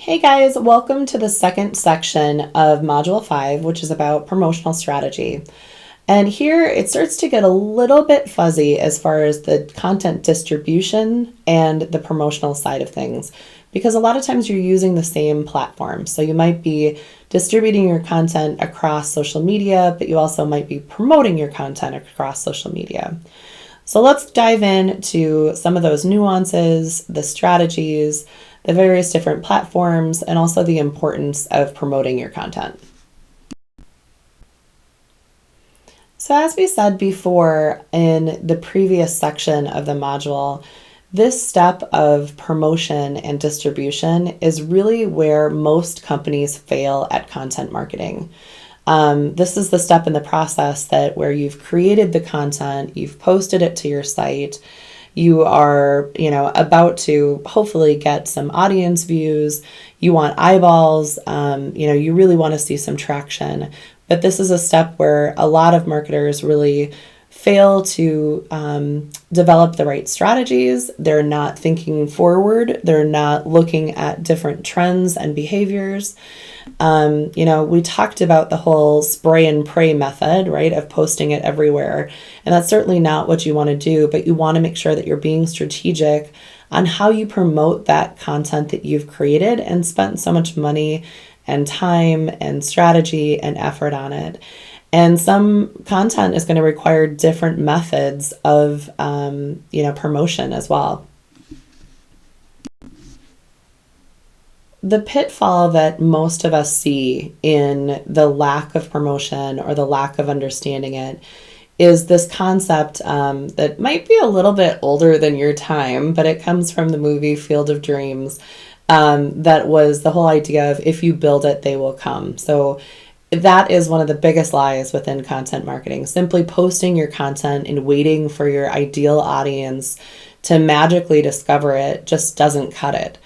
Hey guys, welcome to the second section of Module 5, which is about promotional strategy. And here it starts to get a little bit fuzzy as far as the content distribution and the promotional side of things, because a lot of times you're using the same platform. So you might be distributing your content across social media, but you also might be promoting your content across social media. So let's dive into some of those nuances, the strategies, the various different platforms, and also the importance of promoting your content. So as we said before in the previous section of the module, this step of promotion and distribution is really where most companies fail at content marketing. This is the step in the process where you've created the content, you've posted it to your site, you are, about to hopefully get some audience views, you want eyeballs, you really want to see some traction. But this is a step where a lot of marketers really fail to develop the right strategies. They're not thinking forward. They're not looking at different trends and behaviors. We talked about the whole spray and pray method, right, of posting it everywhere. And that's certainly not what you want to do, but you want to make sure that you're being strategic on how you promote that content that you've created and spent so much money and time and strategy and effort on it. And some content is going to require different methods of, promotion as well. The pitfall that most of us see in the lack of promotion or the lack of understanding it is this concept that might be a little bit older than your time, but it comes from the movie Field of Dreams. That was the whole idea of if you build it, they will come. So that is one of the biggest lies within content marketing. Simply posting your content and waiting for your ideal audience to magically discover it just doesn't cut it.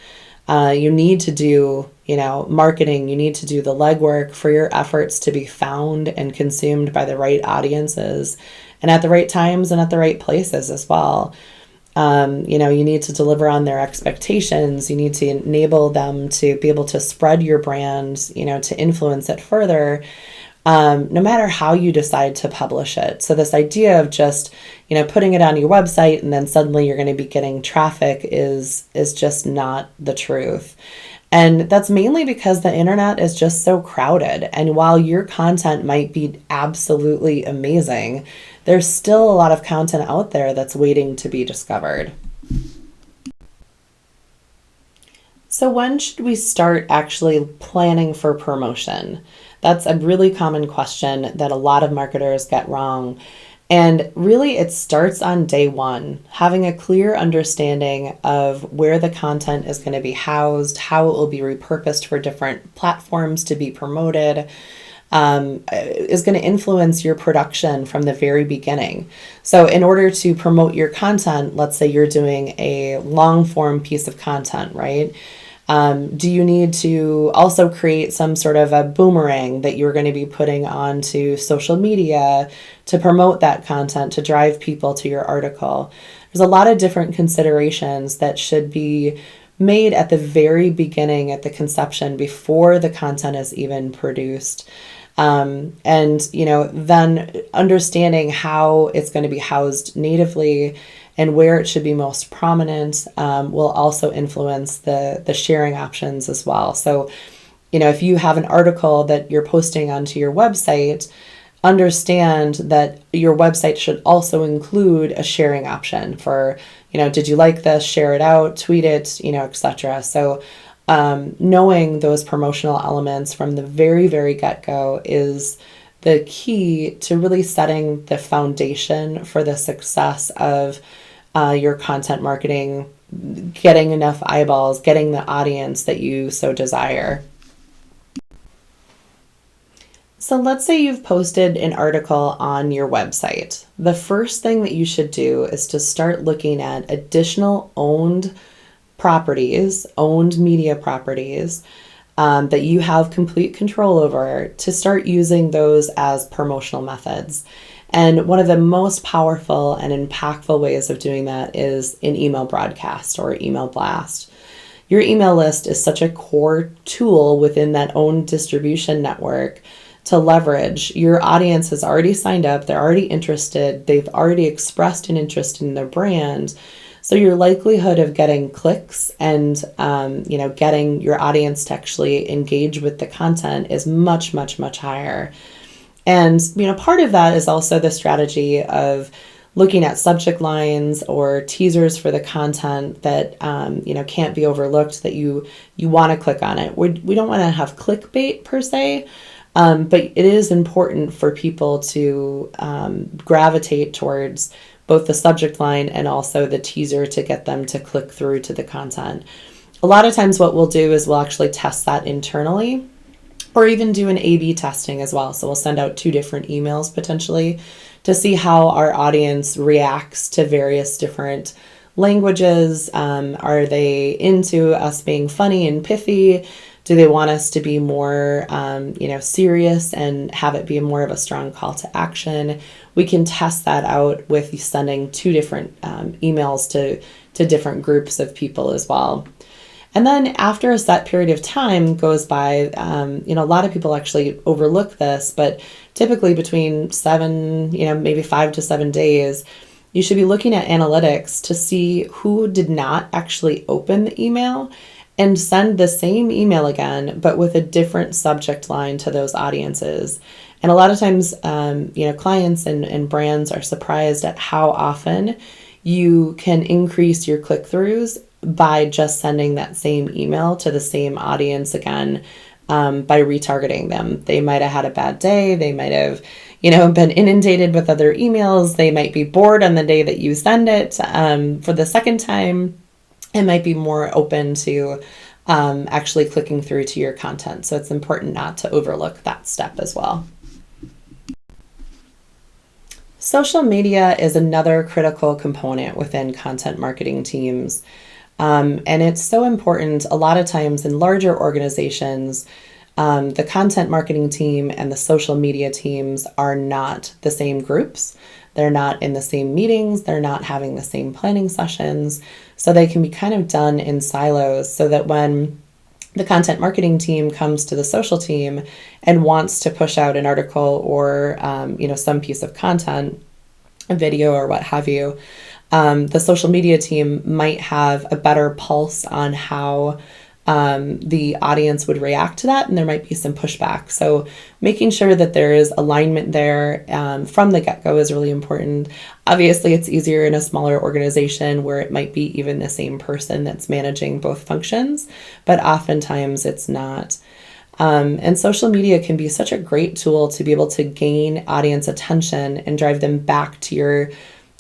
You need to do, marketing. You need to do the legwork for your efforts to be found and consumed by the right audiences and at the right times and at the right places as well. You need to deliver on their expectations. You need to enable them to be able to spread your brand, to influence it further, no matter how you decide to publish it. So this idea of just, putting it on your website and then suddenly you're going to be getting traffic is just not the truth. And that's mainly because the internet is just so crowded. And while your content might be absolutely amazing, there's still a lot of content out there that's waiting to be discovered. So when should we start actually planning for promotion? That's a really common question that a lot of marketers get wrong. And really, it starts on day one, having a clear understanding of where the content is going to be housed, how it will be repurposed for different platforms to be promoted, is going to influence your production from the very beginning. So in order to promote your content, let's say you're doing a long form piece of content, right? Do you need to also create some sort of a boomerang that you're going to be putting onto social media to promote that content, to drive people to your article? There's a lot of different considerations that should be made at the very beginning, at the conception, before the content is even produced. Then understanding how it's going to be housed natively and where it should be most prominent will also influence the sharing options as well. So, if you have an article that you're posting onto your website, understand that your website should also include a sharing option for, did you like this, share it out, tweet it, etc. So knowing those promotional elements from the very, very get-go is the key to really setting the foundation for the success of your content marketing, getting enough eyeballs, getting the audience that you so desire. So let's say you've posted an article on your website. The first thing that you should do is to start looking at additional owned properties, owned media properties that you have complete control over, to start using those as promotional methods. And one of the most powerful and impactful ways of doing that is an email broadcast or email blast. your email list is such a core tool within that own distribution network to leverage. Your audience has already signed up, they're already interested, they've already expressed an interest in their brand. So your likelihood of getting clicks and getting your audience to actually engage with the content is much, much, much higher. And part of that is also the strategy of looking at subject lines or teasers for the content that can't be overlooked, that you want to click on it. We don't want to have clickbait per se, but it is important for people to gravitate towards both the subject line and also the teaser to get them to click through to the content. A lot of times what we'll do is we'll actually test that internally, or even do an A/B testing as well. So we'll send out 2 different emails potentially to see how our audience reacts to various different languages. Are they into us being funny and pithy? Do they want us to be more, serious and have it be more of a strong call to action? We can test that out with sending 2 different emails to different groups of people as well. And then after a set period of time goes by, a lot of people actually overlook this, but typically between 7, maybe 5 to 7 days, you should be looking at analytics to see who did not actually open the email and send the same email again, but with a different subject line to those audiences. And a lot of times, clients and brands are surprised at how often you can increase your click-throughs by just sending that same email to the same audience again, by retargeting them. They might have had a bad day. They might have, been inundated with other emails. They might be bored on the day that you send it. For the second time, it might be more open to actually clicking through to your content. So it's important not to overlook that step as well. Social media is another critical component within content marketing teams. And it's so important a lot of times in larger organizations. The content marketing team and the social media teams are not the same groups. They're not in the same meetings. They're not having the same planning sessions. So they can be kind of done in silos, so that when the content marketing team comes to the social team and wants to push out an article or, some piece of content, a video or what have you, the social media team might have a better pulse on how the audience would react to that, and there might be some pushback. So making sure that there is alignment there from the get-go is really important. Obviously, it's easier in a smaller organization where it might be even the same person that's managing both functions, but oftentimes it's not. And social media can be such a great tool to be able to gain audience attention and drive them back to your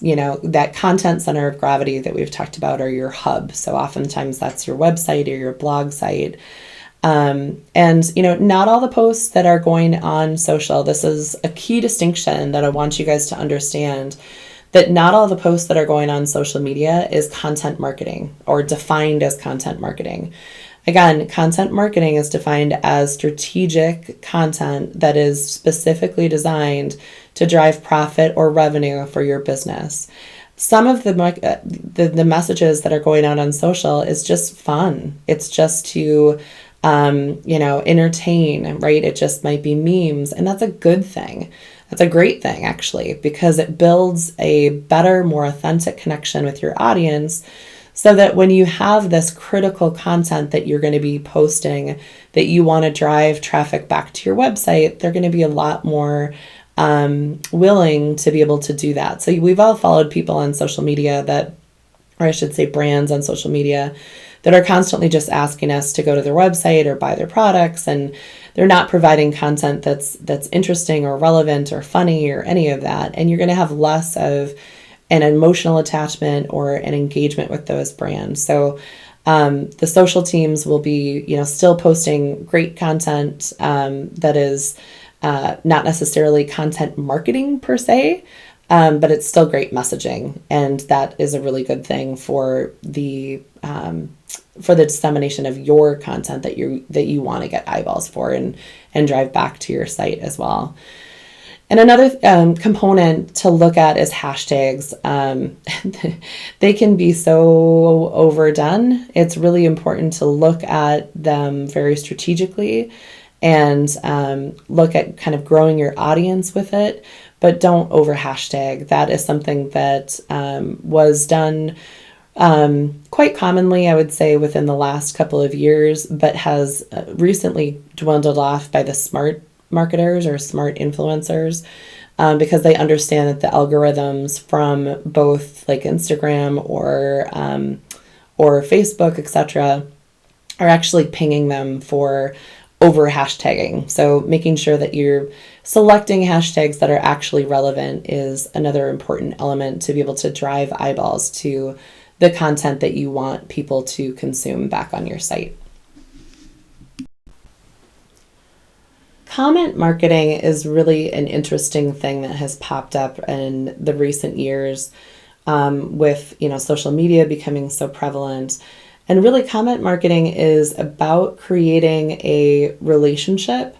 that content center of gravity that we've talked about, or your hub. So oftentimes that's your website or your blog site. And not all the posts that are going on social, this is a key distinction that I want you guys to understand, that not all the posts that are going on social media is content marketing or defined as content marketing. Again, content marketing is defined as strategic content that is specifically designed to drive profit or revenue for your business. Some of the messages that are going out on social is just fun. It's just to, entertain, right? It just might be memes, and that's a good thing. That's a great thing, actually, because it builds a better, more authentic connection with your audience, so that when you have this critical content that you're going to be posting, that you want to drive traffic back to your website, they're going to be a lot more willing to be able to do that. So we've all followed people on social media or I should say brands on social media, that are constantly just asking us to go to their website or buy their products, and they're not providing content that's interesting or relevant or funny or any of that. And you're going to have less of an emotional attachment or an engagement with those brands. So the social teams will be, still posting great content that is not necessarily content marketing per se, but it's still great messaging, and that is a really good thing for the dissemination of your content that you want to get eyeballs for and drive back to your site as well. And another component to look at is hashtags. They can be so overdone. It's really important to look at them very strategically and look at kind of growing your audience with it, but don't over hashtag. That is something that was done quite commonly, I would say, within the last couple of years, but has recently dwindled off by the smart marketers or smart influencers, because they understand that the algorithms from both like Instagram or Facebook, etc., are actually pinging them for over hashtagging. So making sure that you're selecting hashtags that are actually relevant is another important element to be able to drive eyeballs to the content that you want people to consume back on your site. Comment marketing is really an interesting thing that has popped up in the recent years, with social media becoming so prevalent. And really, comment marketing is about creating a relationship,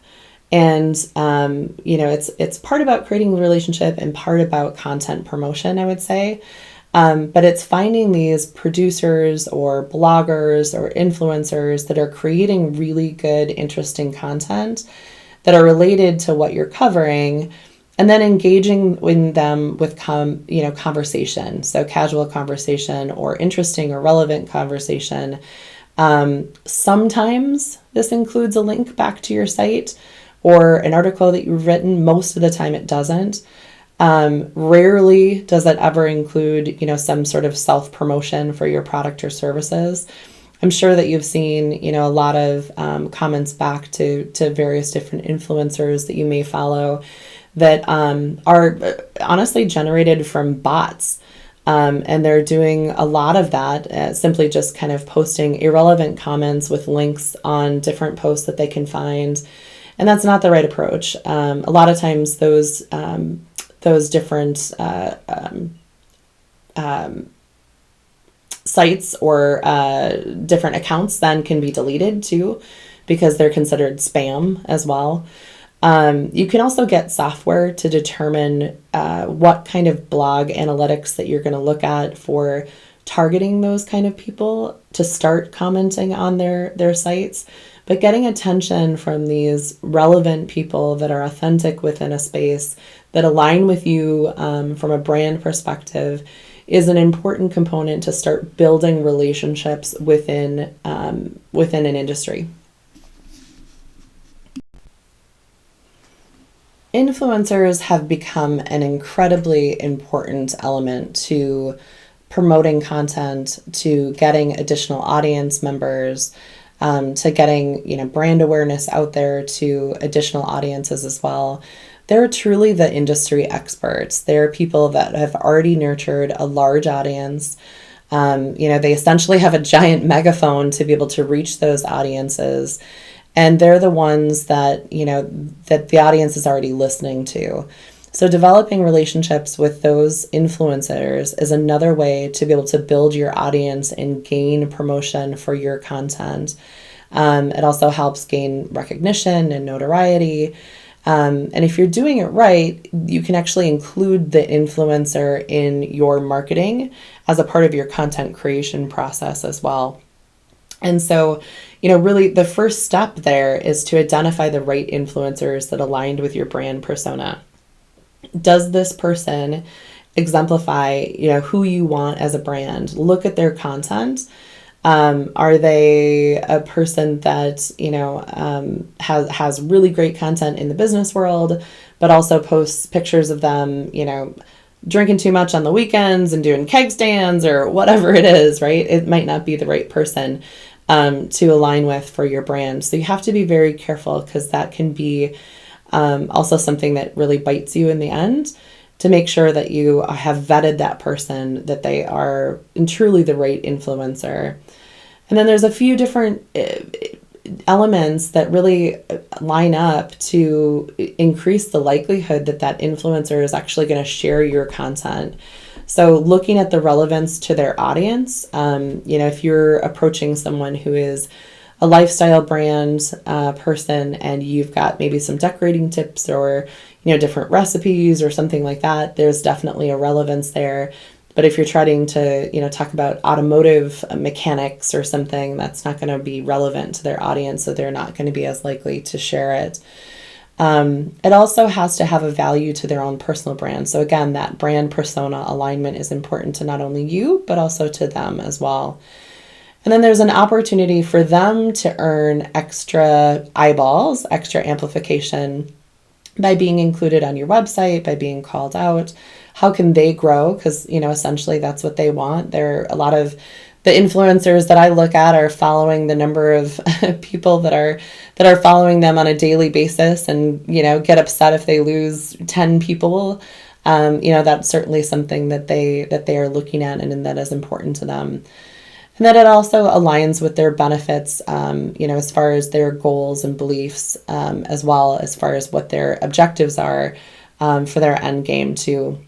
and it's part about creating a relationship and part about content promotion, I would say. But it's finding these producers or bloggers or influencers that are creating really good, interesting content that are related to what you're covering, and then engaging in them with conversation. So casual conversation or interesting or relevant conversation. Sometimes this includes a link back to your site or an article that you've written. Most of the time it doesn't. Rarely does it ever include, some sort of self-promotion for your product or services. I'm sure that you've seen, a lot of comments back to various different influencers that you may follow that are honestly generated from bots. And they're doing a lot of that, simply just kind of posting irrelevant comments with links on different posts that they can find. And that's not the right approach. A lot of times those different sites or different accounts then can be deleted too, because they're considered spam as well. You can also get software to determine what kind of blog analytics that you're going to look at for targeting those kind of people to start commenting on their sites. But getting attention from these relevant people that are authentic within a space that align with you from a brand perspective is an important component to start building relationships within an industry. Influencers have become an incredibly important element to promoting content, to getting additional audience members, to getting brand awareness out there to additional audiences as well. They're truly the industry experts. They're people that have already nurtured a large audience. They essentially have a giant megaphone to be able to reach those audiences. And they're the ones that, that the audience is already listening to. So developing relationships with those influencers is another way to be able to build your audience and gain promotion for your content. It also helps gain recognition and notoriety. And if you're doing it right, you can actually include the influencer in your marketing as a part of your content creation process as well. And so, really the first step there is to identify the right influencers that aligned with your brand persona. Does this person exemplify, who you want as a brand? Look at their content. Are they a person that, has really great content in the business world, but also posts pictures of them, drinking too much on the weekends and doing keg stands or whatever it is, right? It might not be the right person to align with for your brand. So you have to be very careful, because that can be also something that really bites you in the end, to make sure that you have vetted that person, that they are truly the right influencer. And then there's a few different elements that really line up to increase the likelihood that that influencer is actually going to share your content. So looking at the relevance to their audience, if you're approaching someone who is a lifestyle brand person, and you've got maybe some decorating tips or, different recipes or something like that, there's definitely a relevance there. But if you're trying to, talk about automotive mechanics or something, that's not going to be relevant to their audience, so they're not going to be as likely to share it. It also has to have a value to their own personal brand. So again, that brand persona alignment is important to not only you, but also to them as well. And then there's an opportunity for them to earn extra eyeballs, extra amplification by being included on your website, by being called out. How can they grow? Because, essentially that's what they want. There are a lot of the influencers that I look at are following the number of people that are following them on a daily basis, and, get upset if they lose 10 people. That's certainly something that they are looking at, and that is important to them. And that it also aligns with their benefits, as far as their goals and beliefs, as well as far as what their objectives are for their end game too.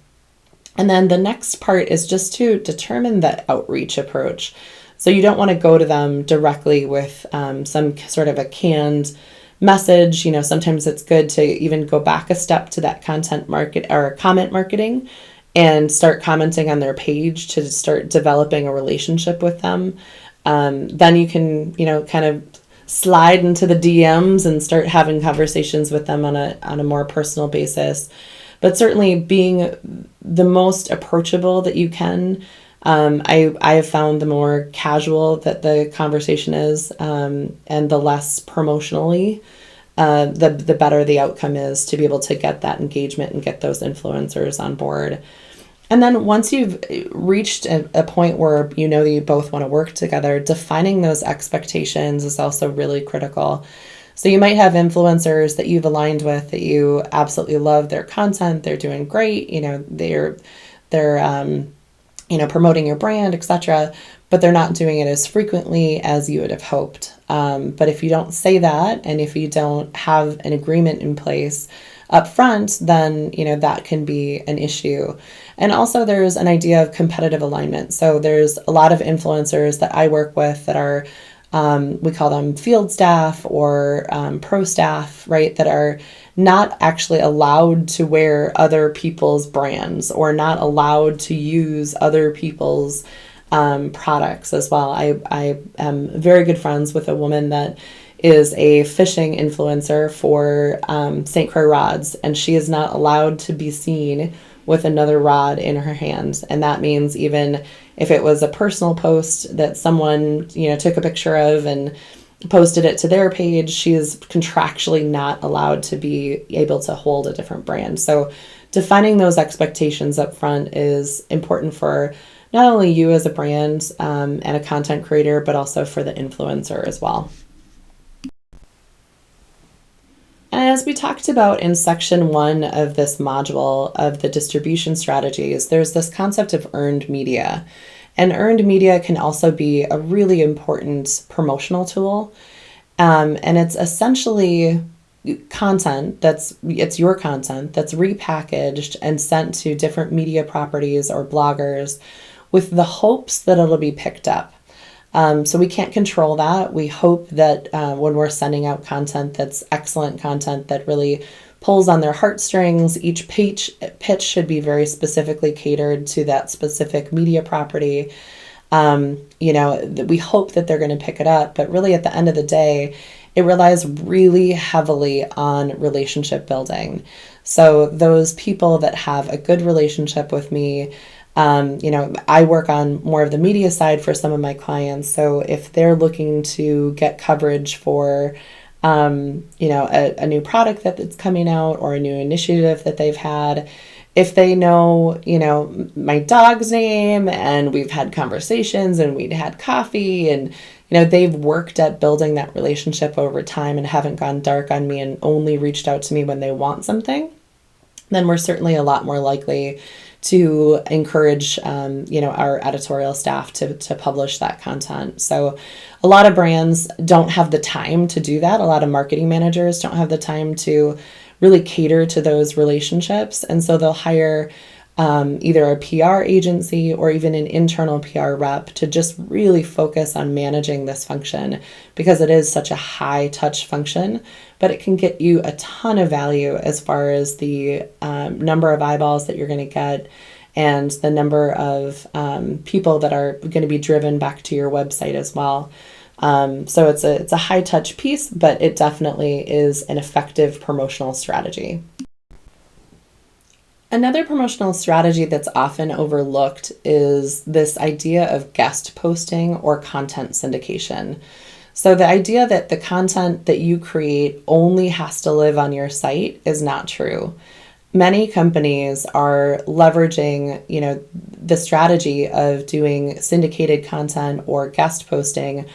And then the next part is just to determine the outreach approach. So you don't want to go to them directly with some sort of a canned message. Sometimes it's good to even go back a step to that content market or comment marketing and start commenting on their page to start developing a relationship with them. Then you can, kind of slide into the DMs and start having conversations with them on a more personal basis. But certainly being the most approachable that you can. I have found the more casual that the conversation is, and the less promotionally, the better the outcome is to be able to get that engagement and get those influencers on board. And then once you've reached a point where that you both want to work together, defining those expectations is also really critical. So you might have influencers that you've aligned with that you absolutely love their content, they're doing great, they're promoting your brand, etc., but they're not doing it as frequently as you would have hoped. But if you don't say that, and if you don't have an agreement in place up front, then that can be an issue. And also there's an idea of competitive alignment. So there's a lot of influencers that I work with that are we call them field staff or pro staff, right, that are not actually allowed to wear other people's brands or not allowed to use other people's products as well. I am very good friends with a woman that is a fishing influencer for St. Croix rods, and she is not allowed to be seen with another rod in her hands. And that means even if it was a personal post that someone, took a picture of and posted it to their page, she is contractually not allowed to be able to hold a different brand. So defining those expectations up front is important for not only you as a brand and a content creator, but also for the influencer as well. As we talked about in section 1 of this module of the distribution strategies, there's this concept of earned media. And earned media can also be a really important promotional tool. And it's essentially content it's your content that's repackaged and sent to different media properties or bloggers with the hopes that it'll be picked up. So we can't control that. We hope that when we're sending out content that's excellent content that really pulls on their heartstrings, each pitch should be very specifically catered to that specific media property. We hope that they're going to pick it up, but really at the end of the day, it relies really heavily on relationship building. So those people that have a good relationship with me, I work on more of the media side for some of my clients. So if they're looking to get coverage for, a new product that's coming out or a new initiative that they've had, if they know, my dog's name and we've had conversations and we'd had coffee and, they've worked at building that relationship over time and haven't gone dark on me and only reached out to me when they want something, then we're certainly a lot more likely to encourage, our editorial staff to publish that content. So a lot of brands don't have the time to do that. A lot of marketing managers don't have the time to really cater to those relationships. And so they'll hire either a PR agency or even an internal PR rep to just really focus on managing this function, because it is such a high touch function, but it can get you a ton of value as far as the number of eyeballs that you're going to get and the number of people that are going to be driven back to your website as well. So it's a high touch piece, but it definitely is an effective promotional strategy. Another promotional strategy that's often overlooked is this idea of guest posting or content syndication. So the idea that the content that you create only has to live on your site is not true. Many companies are leveraging, the strategy of doing syndicated content or guest posting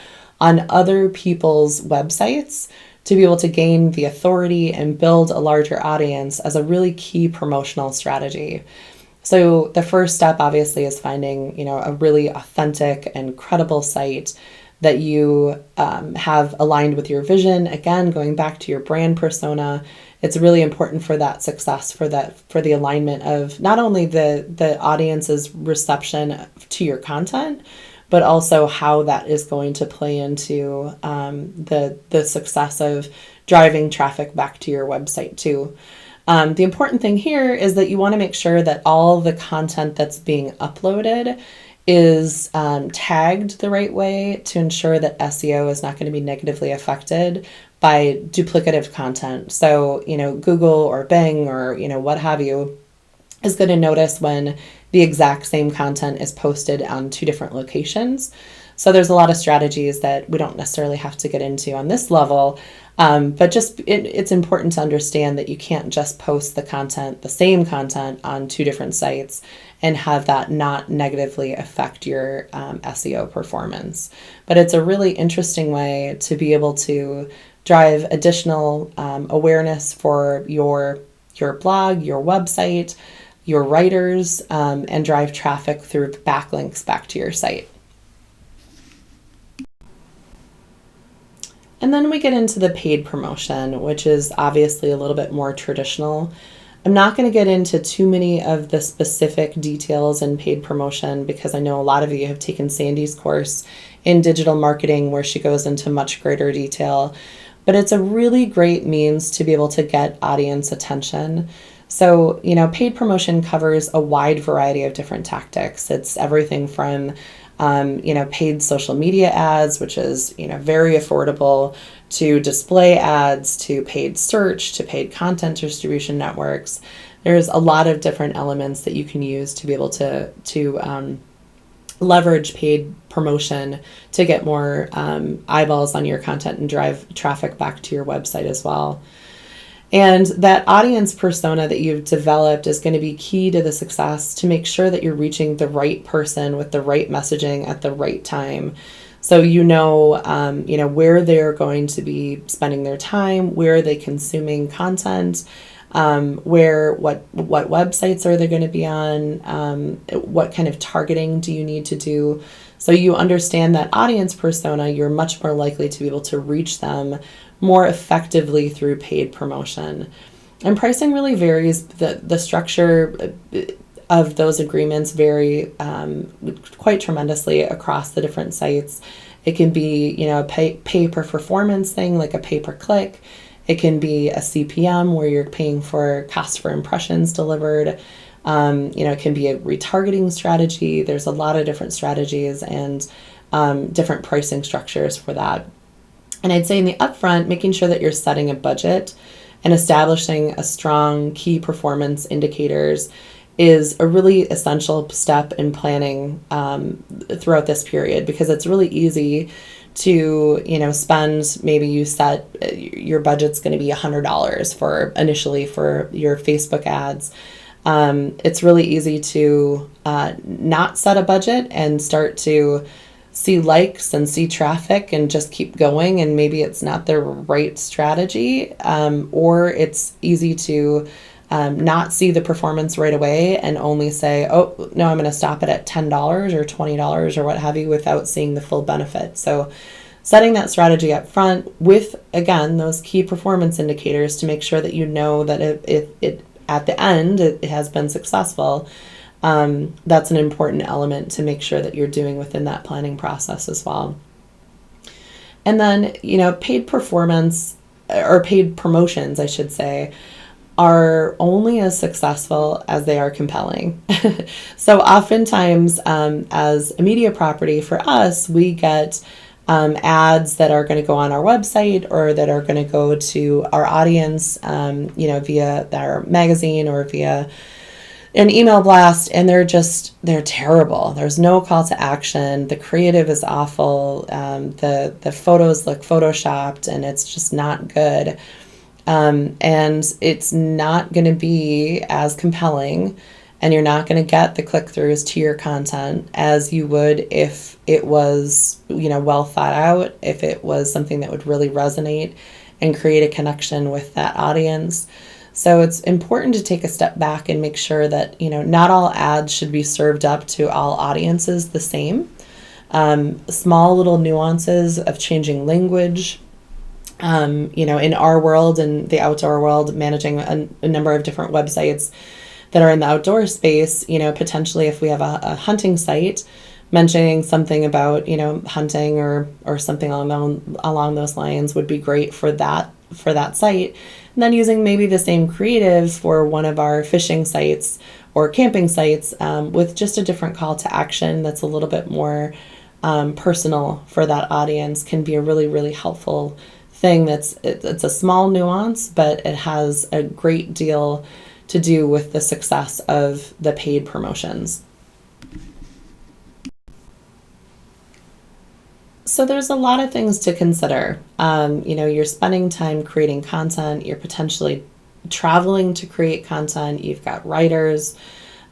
on other people's websites to be able to gain the authority and build a larger audience as a really key promotional strategy. So the first step obviously is finding, a really authentic and credible site that you have aligned with your vision. Again, going back to your brand persona, it's really important for that success, for the alignment of not only the audience's reception to your content, but also how that is going to play into the success of driving traffic back to your website too. The important thing here is that you want to make sure that all the content that's being uploaded is tagged the right way to ensure that SEO is not going to be negatively affected by duplicative content. So, Google or Bing or, what have you is going to notice when the exact same content is posted on two different locations. So there's a lot of strategies that we don't necessarily have to get into on this level, but just it's important to understand that you can't just post the same content on two different sites and have that not negatively affect your SEO performance. But it's a really interesting way to be able to drive additional awareness for your blog, your website, your writers, and drive traffic through backlinks back to your site. And then we get into the paid promotion, which is obviously a little bit more traditional. I'm not going to get into too many of the specific details in paid promotion because I know a lot of you have taken Sandy's course in digital marketing where she goes into much greater detail. But it's a really great means to be able to get audience attention. So, paid promotion covers a wide variety of different tactics. It's everything from, paid social media ads, which is, very affordable, to display ads, to paid search, to paid content distribution networks. There's a lot of different elements that you can use to be able to leverage paid promotion to get more eyeballs on your content and drive traffic back to your website as well. And that audience persona that you've developed is going to be key to the success to make sure that you're reaching the right person with the right messaging at the right time. So where they're going to be spending their time, where are they consuming content, what websites are they going to be on, what kind of targeting do you need to do. So you understand that audience persona, you're much more likely to be able to reach them more effectively through paid promotion. And pricing really varies. The structure of those agreements vary quite tremendously across the different sites. It can be, a pay per performance thing, like a pay per click. It can be a CPM where you're paying for cost for impressions delivered. It can be a retargeting strategy. There's a lot of different strategies and different pricing structures for that. And I'd say in the upfront, making sure that you're setting a budget and establishing a strong key performance indicators is a really essential step in planning throughout this period, because it's really easy to, spend, maybe you set your budget's going to be $100 initially for your Facebook ads. It's really easy to not set a budget and start to see likes and see traffic and just keep going, and maybe it's not the right strategy, or it's easy to not see the performance right away and only say, oh, no, I'm going to stop it at $10 or $20 or what have you without seeing the full benefit. So setting that strategy up front with, again, those key performance indicators to make sure that you know that it at the end it has been successful, that's an important element to make sure that you're doing within that planning process as well. And then, paid performance or paid promotions, I should say, are only as successful as they are compelling. So oftentimes, as a media property for us, we get ads that are going to go on our website or that are going to go to our audience, via our magazine or via an email blast, and they're terrible. There's no call to action. The creative is awful. The photos look photoshopped, and it's just not good. And it's not going to be as compelling, and you're not going to get the click-throughs to your content as you would if it was, well thought out, if it was something that would really resonate and create a connection with that audience. So it's important to take a step back and make sure that, not all ads should be served up to all audiences the same. Small little nuances of changing language, in our world and the outdoor world, managing a number of different websites that are in the outdoor space, potentially if we have a hunting site, mentioning something about, hunting or something along those lines would be great for that site. And then using maybe the same creative for one of our fishing sites or camping sites, with just a different call to action that's a little bit more personal for that audience, can be a really, really helpful thing. It's a small nuance, but it has a great deal to do with the success of the paid promotions. So there's a lot of things to consider. You're spending time creating content, you're potentially traveling to create content, you've got writers,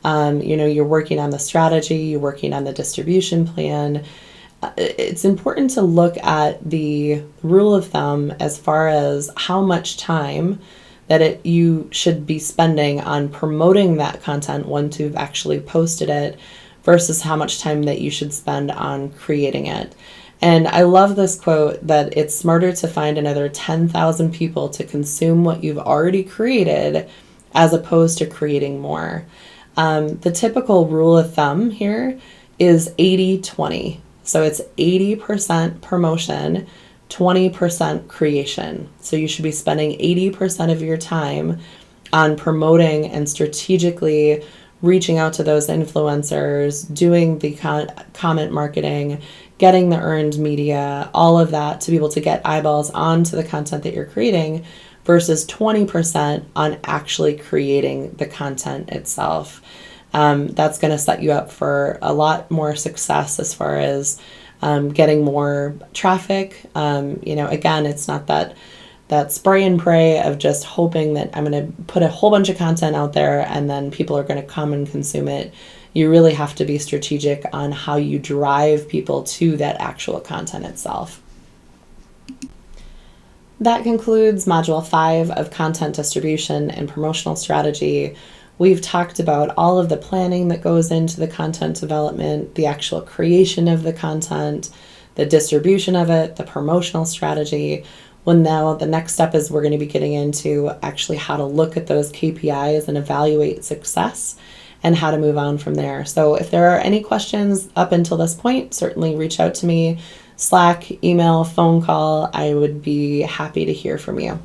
you're working on the strategy, you're working on the distribution plan. It's important to look at the rule of thumb as far as how much time that you should be spending on promoting that content once you've actually posted it versus how much time that you should spend on creating it. And I love this quote that it's smarter to find another 10,000 people to consume what you've already created as opposed to creating more. The typical rule of thumb here is 80-20. So it's 80% promotion, 20% creation. So you should be spending 80% of your time on promoting and strategically reaching out to those influencers, doing the comment marketing, getting the earned media, all of that to be able to get eyeballs onto the content that you're creating, versus 20% on actually creating the content itself. That's going to set you up for a lot more success as far as getting more traffic. Again, it's not that spray and pray of just hoping that I'm going to put a whole bunch of content out there and then people are going to come and consume it. You really have to be strategic on how you drive people to that actual content itself. That concludes Module 5 of Content Distribution and Promotional Strategy. We've talked about all of the planning that goes into the content development, the actual creation of the content, the distribution of it, the promotional strategy. Well, now the next step is we're going to be getting into actually how to look at those KPIs and evaluate success and how to move on from there. So if there are any questions up until this point, certainly reach out to me, Slack, email, phone call. I would be happy to hear from you.